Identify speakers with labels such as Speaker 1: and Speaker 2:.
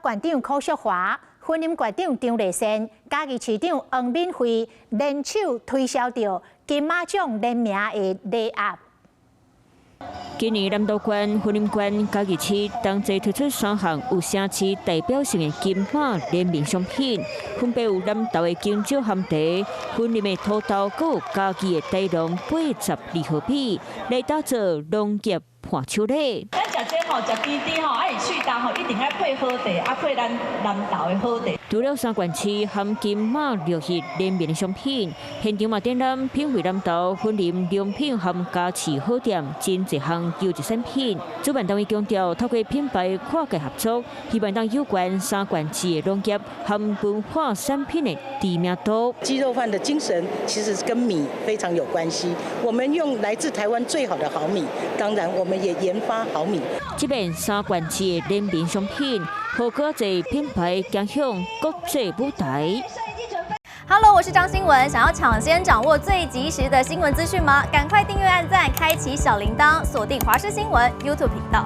Speaker 1: 馆长柯淑华、婚姻馆长张丽仙、嘉义市长黄敏惠联手推销着金马奖联名的礼盒。
Speaker 2: 今年南投县、婚姻县、嘉义市同齐推出3项有城市代表性的金马联名商品，分别有南投的金蕉含茶、婚姻的土豆，佮有嘉义的台农82毫米，来打造农业伴手礼。
Speaker 3: 咱食这吼，食甜甜吼，爱去当吼，一定要配好茶，配咱南投的好茶。
Speaker 2: 除了3县市含金马绿叶联名的商品，现场嘛展览品汇南投婚姻良品含家饰好店真侪项优质产品。主办单位强调，透过品牌跨界合作，希望让有关3县市的农业含文化产品的知名度。
Speaker 4: 鸡肉饭的精神其实跟米非常有关系。我们用来自台湾最好的好米，当然我们也研发好米。
Speaker 2: 这边3县市的联名商品，和更侪品牌走向国际舞台。
Speaker 5: Hello， 我是张新文。想要抢先掌握最及时的新闻资讯吗？赶快订阅、按赞、开启小铃铛，锁定华视新闻 YouTube 频道。